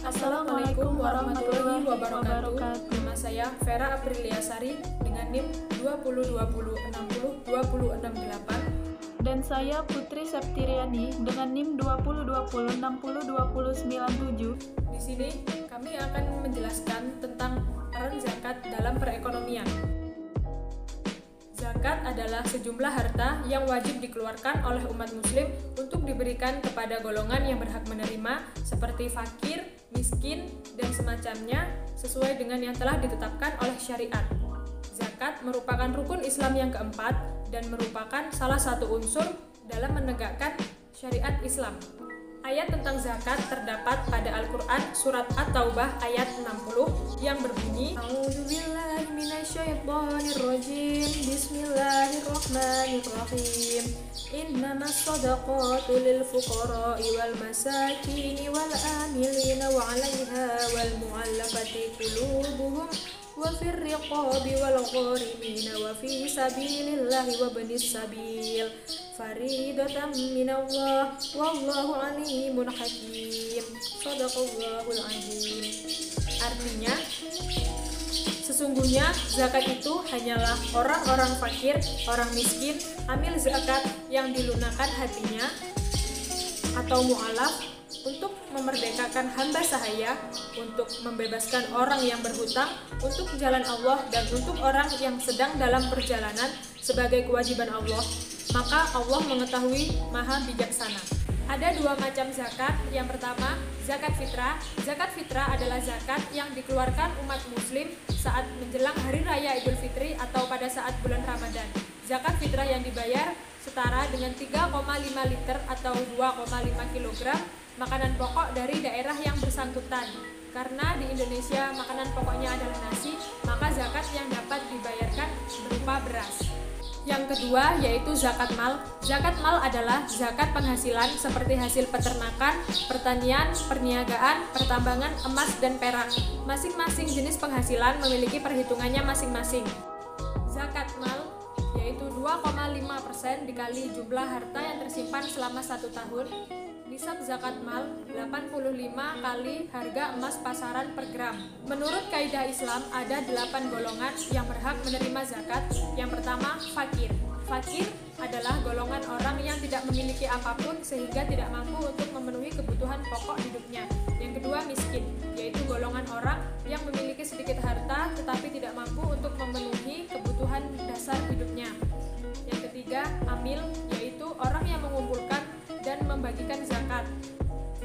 Assalamualaikum warahmatullahi wabarakatuh. Nama saya Vera Apriliasari dengan NIM 2020602068. Dan saya Putri Septiriani dengan NIM 2020602097. Di sini kami akan menjelaskan tentang peran zakat dalam perekonomian. Zakat adalah sejumlah harta yang wajib dikeluarkan oleh umat muslim untuk diberikan kepada golongan yang berhak menerima seperti fakir, miskin, dan semacamnya sesuai dengan yang telah ditetapkan oleh syariat. Zakat merupakan rukun Islam yang keempat dan merupakan salah satu unsur dalam menegakkan syariat Islam. Ayat tentang zakat terdapat pada Al-Quran surat At-Taubah ayat 60 yang berbunyi A'udzubillahi minasyaitonirrajim Bismillahirrahmanirrahim Innamas shadaqatu lil fuqara'i wal masakini wal amilina wa 'alaiha wal mu'allafati qulubuhum wa fir riqabi wal gharimina wa fi sabilillahi wa ibnis sabil faridatan minallah wallahu alimun hakim. Shadaqallahul azim. Artinya, sesungguhnya zakat itu hanyalah orang-orang fakir, orang miskin, amil zakat yang dilunakkan hatinya atau mu'alaf untuk memerdekakan hamba sahaya, untuk membebaskan orang yang berhutang, untuk jalan Allah, dan untuk orang yang sedang dalam perjalanan sebagai kewajiban Allah, maka Allah mengetahui maha bijaksana. Ada dua macam zakat. Yang pertama, zakat fitrah. Zakat fitrah adalah zakat yang dikeluarkan umat muslim saat menjelang hari raya Idul Fitri atau pada saat bulan Ramadan. Zakat fitrah yang dibayar setara dengan 3,5 liter atau 2,5 kg makanan pokok dari daerah yang bersangkutan. Karena di Indonesia makanan pokoknya adalah nasi, maka zakat yang dapat dibayarkan berupa beras. Yang kedua yaitu zakat mal. Zakat mal adalah zakat penghasilan seperti hasil peternakan, pertanian, perniagaan, pertambangan, emas, dan perak. Masing-masing jenis penghasilan memiliki perhitungannya masing-masing. Zakat mal yaitu 2,5% dikali jumlah harta yang tersimpan selama 1 tahun. Nisab zakat mal 85 kali harga emas pasaran per gram. Menurut kaidah Islam ada 8 golongan yang berhak menerima zakat. Yang pertama, fakir. Fakir adalah golongan orang yang tidak memiliki apapun sehingga tidak mampu untuk memenuhi kebutuhan pokok hidupnya. Yang kedua, miskin, yaitu golongan orang yang memiliki sedikit harta tetapi tidak mampu untuk memenuhi kebutuhan dasar hidupnya. Yang ketiga, amil, yaitu orang yang mengumpulkan dan membagikan zakat.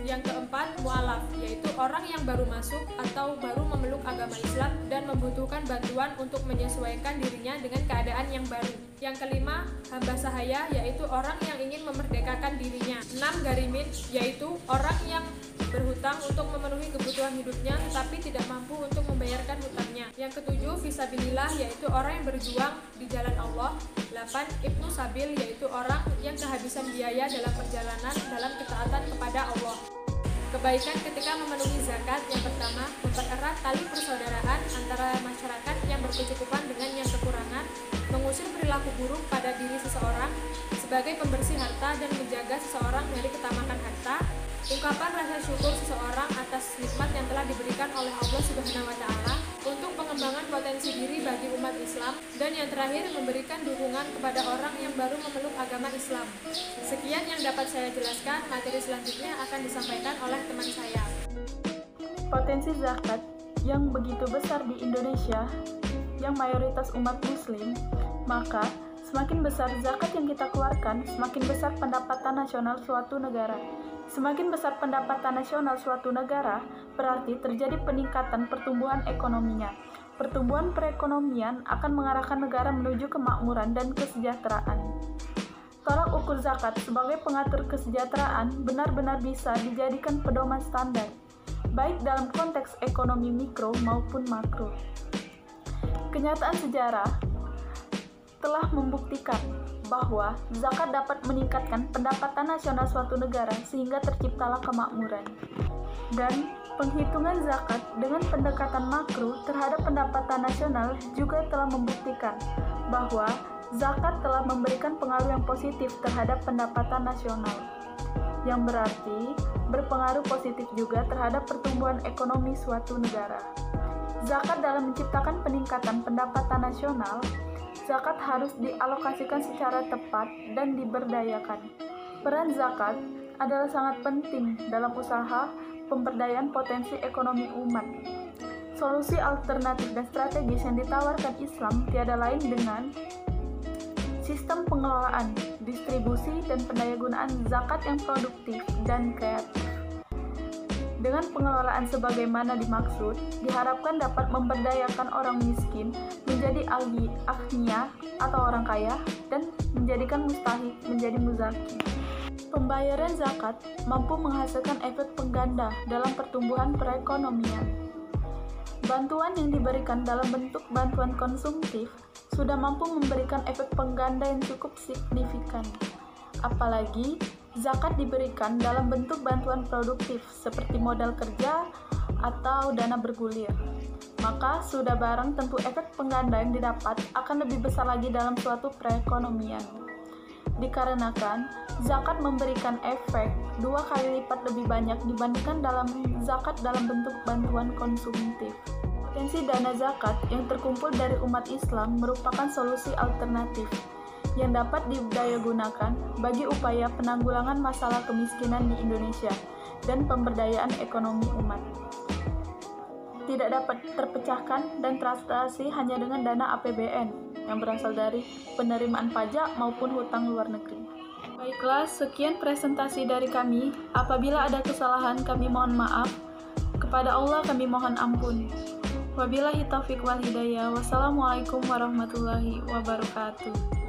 Yang keempat, mu'alaf, yaitu orang yang baru masuk atau baru memeluk agama Islam dan membutuhkan bantuan untuk menyesuaikan dirinya dengan keadaan yang baru. Yang kelima, hamba sahaya, yaitu orang yang ingin memerdekakan dirinya. 6 garimin, yaitu orang yang berhutang untuk memenuhi kebutuhan hidupnya tetapi tidak mampu untuk membayarkan hutangnya. Yang ketujuh, fisabilillah, yaitu orang yang berjuang di jalan Allah. 8. Ibnu sabil, yaitu orang yang kehabisan biaya dalam perjalanan dalam ketaatan kepada Allah. Kebaikan ketika memenuhi zakat. Yang pertama, mempererat tali persaudaraan antara masyarakat yang berkecukupan dengan yang kekurangan, mengusir perilaku buruk pada diri seseorang sebagai pembersih harta dan menjaga seseorang dari ketamakan harta, ungkapan rasa syukur seseorang atas nikmat yang telah diberikan oleh Allah Subhanahu wa Ta'ala, untuk pengembangan potensi diri bagi umat Islam, dan yang terakhir memberikan dukungan kepada orang yang baru memeluk agama Islam. Sekian yang dapat saya jelaskan. Materi selanjutnya akan disampaikan oleh teman saya. Potensi zakat yang begitu besar di Indonesia yang mayoritas umat muslim, maka semakin besar zakat yang kita keluarkan, semakin besar pendapatan nasional suatu negara. Semakin besar pendapatan nasional suatu negara, berarti terjadi peningkatan pertumbuhan ekonominya. Pertumbuhan perekonomian akan mengarahkan negara menuju kemakmuran dan kesejahteraan. Tolak ukur zakat sebagai pengatur kesejahteraan benar-benar bisa dijadikan pedoman standar, baik dalam konteks ekonomi mikro maupun makro. Kenyataan sejarah telah membuktikan bahwa zakat dapat meningkatkan pendapatan nasional suatu negara sehingga terciptalah kemakmuran. Dan penghitungan zakat dengan pendekatan makro terhadap pendapatan nasional juga telah membuktikan bahwa zakat telah memberikan pengaruh yang positif terhadap pendapatan nasional, yang berarti berpengaruh positif juga terhadap pertumbuhan ekonomi suatu negara. Zakat dalam menciptakan peningkatan pendapatan nasional, zakat harus dialokasikan secara tepat dan diberdayakan. Peran zakat adalah sangat penting dalam usaha pemberdayaan potensi ekonomi umat. Solusi alternatif dan strategis yang ditawarkan Islam tiada lain dengan sistem pengelolaan, distribusi, dan pendayagunaan zakat yang produktif dan kreatif. Dengan pengelolaan sebagaimana dimaksud, diharapkan dapat memberdayakan orang miskin menjadi aghnia atau orang kaya dan menjadikan mustahik menjadi muzaki. Pembayaran zakat mampu menghasilkan efek pengganda dalam pertumbuhan perekonomian. Bantuan yang diberikan dalam bentuk bantuan konsumtif sudah mampu memberikan efek pengganda yang cukup signifikan. Apalagi zakat diberikan dalam bentuk bantuan produktif seperti modal kerja atau dana bergulir. Maka sudah barang tentu efek pengganda yang didapat akan lebih besar lagi dalam suatu perekonomian. Dikarenakan zakat memberikan efek 2 kali lipat lebih banyak dibandingkan dalam zakat dalam bentuk bantuan konsumtif. Potensi dana zakat yang terkumpul dari umat Islam merupakan solusi alternatif yang dapat didayagunakan bagi upaya penanggulangan masalah kemiskinan di Indonesia dan pemberdayaan ekonomi umat. Tidak dapat terpecahkan dan teratasi hanya dengan dana APBN yang berasal dari penerimaan pajak maupun hutang luar negeri. Baiklah, sekian presentasi dari kami. Apabila ada kesalahan, kami mohon maaf. Kepada Allah kami mohon ampun. Wabillahi taufiq wal hidayah. Wassalamualaikum warahmatullahi wabarakatuh.